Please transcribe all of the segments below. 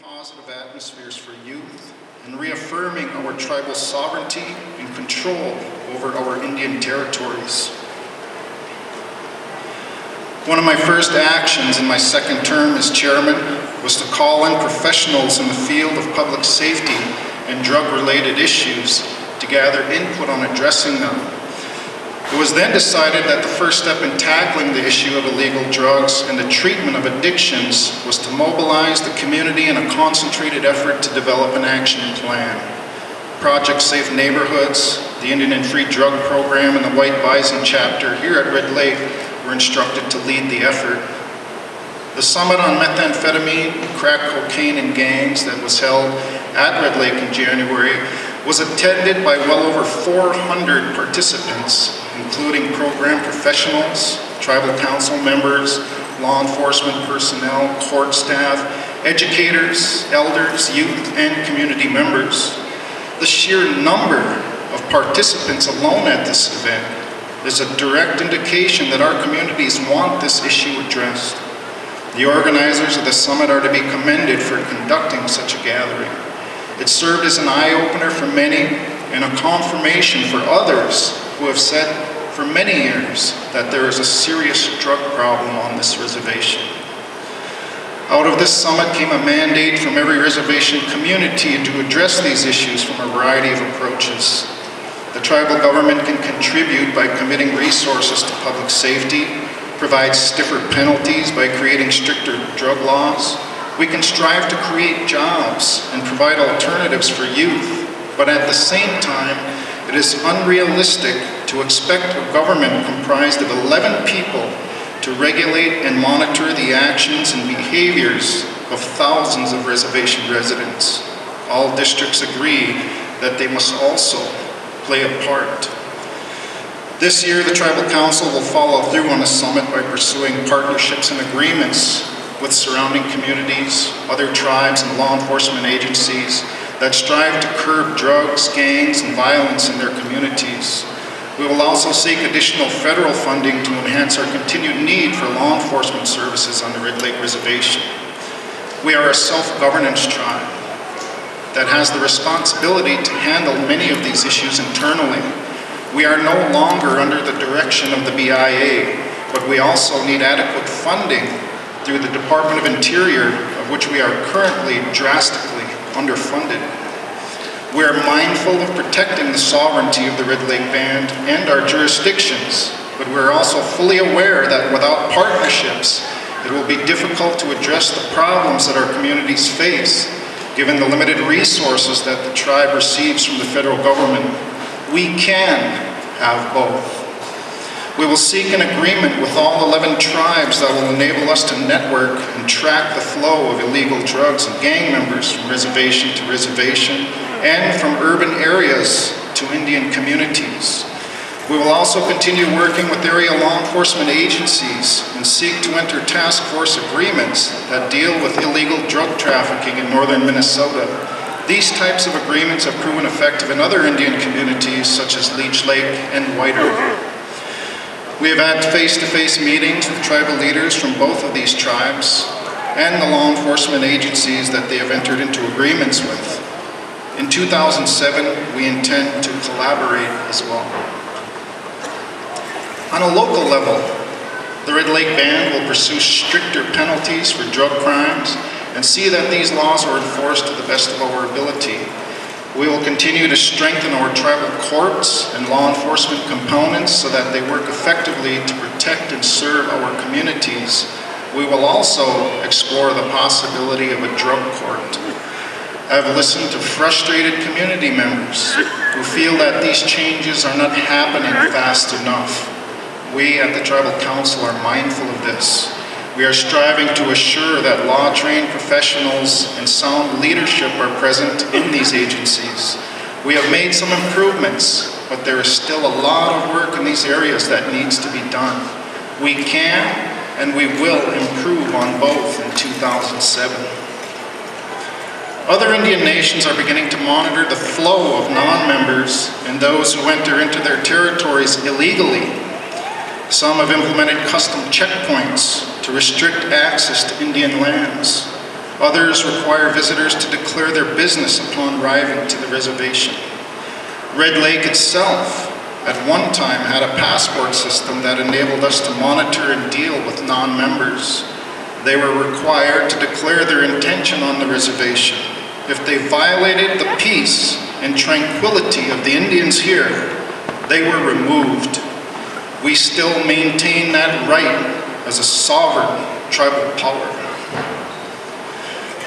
positive atmospheres for youth and reaffirming our tribal sovereignty and control over our Indian territories. One of my first actions in my second term as chairman was to call in professionals in the field of public safety and drug-related issues to gather input on addressing them. It was then decided that the first step in tackling the issue of illegal drugs and the treatment of addictions was to mobilize the community in a concentrated effort to develop an action plan. Project Safe Neighborhoods, the Indian and Free Drug Program, and the White Bison chapter here at Red Lake were instructed to lead the effort. The Summit on Methamphetamine, Crack Cocaine, and Gangs that was held at Red Lake in January was attended by well over 400 participants, including program professionals, tribal council members, law enforcement personnel, court staff, educators, elders, youth, and community members. The sheer number of participants alone at this event is a direct indication that our communities want this issue addressed. The organizers of the summit are to be commended for conducting such a gathering. It served as an eye-opener for many and a confirmation for others who have said for many years that there is a serious drug problem on this reservation. Out of this summit came a mandate from every reservation community to address these issues from a variety of approaches. The tribal government can contribute by committing resources to public safety, provide stiffer penalties by creating stricter drug laws. We can strive to create jobs and provide alternatives for youth, but at the same time, it is unrealistic to expect a government comprised of 11 people to regulate and monitor the actions and behaviors of thousands of reservation residents. All districts agree that they must also play a part. This year, the Tribal Council will follow through on the summit by pursuing partnerships and agreements with surrounding communities, other tribes, and law enforcement agencies that strive to curb drugs, gangs, and violence in their communities. We will also seek additional federal funding to enhance our continued need for law enforcement services on the Red Lake Reservation. We are a self-governance tribe that has the responsibility to handle many of these issues internally. We are no longer under the direction of the BIA, but we also need adequate funding through the Department of Interior, of which we are currently drastically underfunded. We are mindful of protecting the sovereignty of the Red Lake Band and our jurisdictions, but we're also fully aware that without partnerships, it will be difficult to address the problems that our communities face, given the limited resources that the tribe receives from the federal government. We can have both. We will seek an agreement with all 11 tribes that will enable us to network and track the flow of illegal drugs and gang members from reservation to reservation and from urban areas to Indian communities. We will also continue working with area law enforcement agencies and seek to enter task force agreements that deal with illegal drug trafficking in northern Minnesota. These types of agreements have proven effective in other Indian communities such as Leech Lake and White River. We have had face-to-face meetings with tribal leaders from both of these tribes and the law enforcement agencies that they have entered into agreements with. In 2007, we intend to collaborate as well. On a local level, the Red Lake Band will pursue stricter penalties for drug crimes and see that these laws are enforced to the best of our ability. We will continue to strengthen our tribal courts and law enforcement components so that they work effectively to protect and serve our communities. We will also explore the possibility of a drug court. I have listened to frustrated community members who feel that these changes are not happening fast enough. We at the Tribal Council are mindful of this. We are striving to assure that law-trained professionals and sound leadership are present in these agencies. We have made some improvements, but there is still a lot of work in these areas that needs to be done. We can and we will improve on both in 2007. Other Indian nations are beginning to monitor the flow of non-members and those who enter into their territories illegally. Some have implemented custom checkpoints to restrict access to Indian lands. Others require visitors to declare their business upon arriving to the reservation. Red Lake itself, at one time, had a passport system that enabled us to monitor and deal with non-members. They were required to declare their intention on the reservation. If they violated the peace and tranquility of the Indians here, they were removed. We still maintain that right as a sovereign tribal power.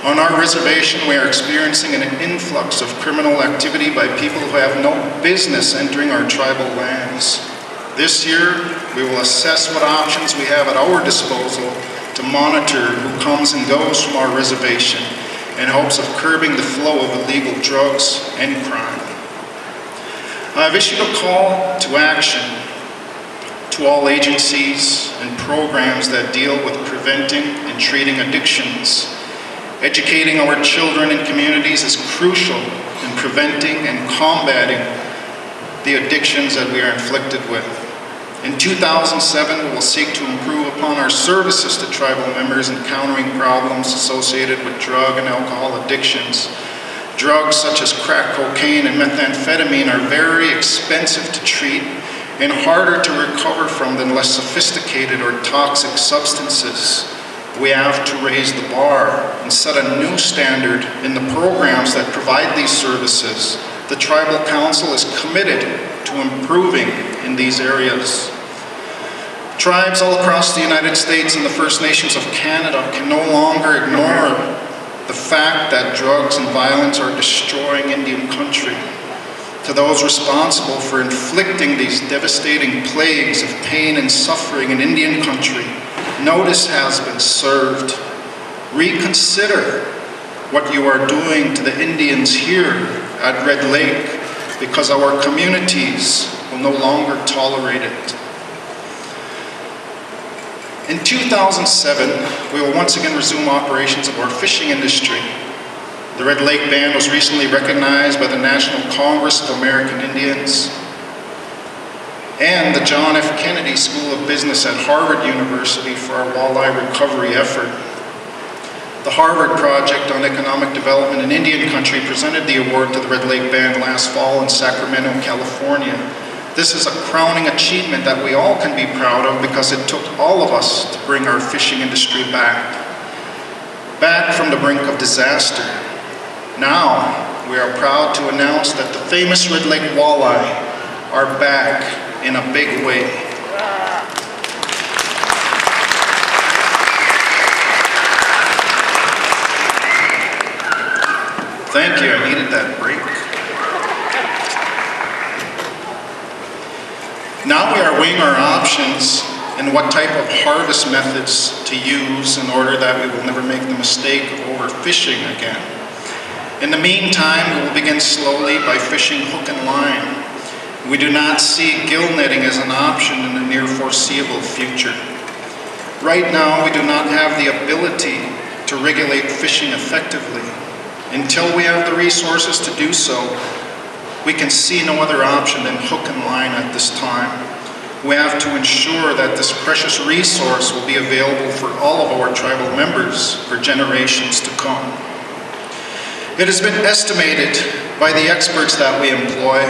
On our reservation, we are experiencing an influx of criminal activity by people who have no business entering our tribal lands. This year, we will assess what options we have at our disposal to monitor who comes and goes from our reservation in hopes of curbing the flow of illegal drugs and crime. I have issued a call to action to all agencies and programs that deal with preventing and treating addictions. Educating our children and communities is crucial in preventing and combating the addictions that we are inflicted with. In 2007, we will seek to improve upon our services to tribal members encountering problems associated with drug and alcohol addictions. Drugs such as crack cocaine and methamphetamine are very expensive to treat and harder to recover from than less sophisticated or toxic substances. We have to raise the bar and set a new standard in the programs that provide these services. The Tribal Council is committed to improving in these areas. Tribes all across the United States and the First Nations of Canada can no longer ignore the fact that drugs and violence are destroying Indian country. To those responsible for inflicting these devastating plagues of pain and suffering in Indian country, notice has been served. Reconsider what you are doing to the Indians here at Red Lake, because our communities will no longer tolerate it. In 2007, we will once again resume operations of our fishing industry. The Red Lake Band was recently recognized by the National Congress of American Indians and the John F. Kennedy School of Business at Harvard University for our walleye recovery effort. The Harvard Project on Economic Development in Indian Country presented the award to the Red Lake Band last fall in Sacramento, California. This is a crowning achievement that we all can be proud of because it took all of us to bring our fishing industry back from the brink of disaster. Now, we are proud to announce that the famous Red Lake walleye are back in a big way. Thank you, I needed that break. Now we are weighing our options and what type of harvest methods to use in order that we will never make the mistake of overfishing again. In the meantime, we will begin slowly by fishing hook and line. We do not see gill netting as an option in the near foreseeable future. Right now, we do not have the ability to regulate fishing effectively. Until we have the resources to do so, we can see no other option than hook and line at this time. We have to ensure that this precious resource will be available for all of our tribal members for generations to come. It has been estimated by the experts that we employ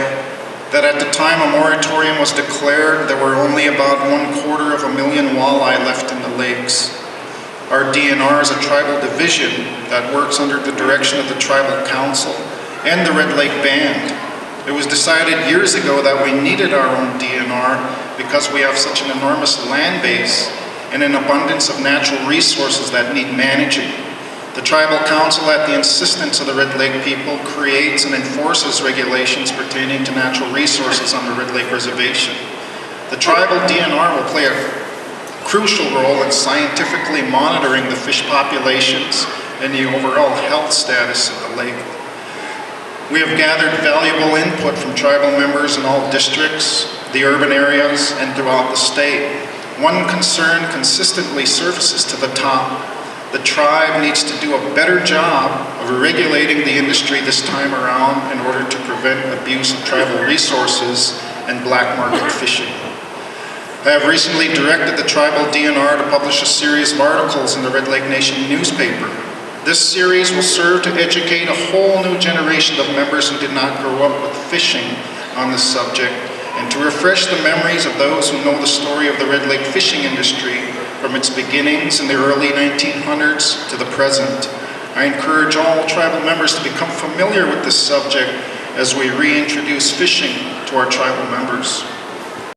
that at the time a moratorium was declared, there were only about 250,000 walleye left in the lakes. Our DNR is a tribal division that works under the direction of the Tribal Council and the Red Lake Band. It was decided years ago that we needed our own DNR because we have such an enormous land base and an abundance of natural resources that need managing. The Tribal Council, at the insistence of the Red Lake people, creates and enforces regulations pertaining to natural resources on the Red Lake Reservation. The Tribal DNR will play a crucial role in scientifically monitoring the fish populations and the overall health status of the lake. We have gathered valuable input from tribal members in all districts, the urban areas, and throughout the state. One concern consistently surfaces to the top. The tribe needs to do a better job of regulating the industry this time around in order to prevent abuse of tribal resources and black market fishing. I have recently directed the Tribal DNR to publish a series of articles in the Red Lake Nation newspaper. This series will serve to educate a whole new generation of members who did not grow up with fishing on this subject, and to refresh the memories of those who know the story of the Red Lake fishing industry from its beginnings in the early 1900s to the present. I encourage all tribal members to become familiar with this subject as we reintroduce fishing to our tribal members.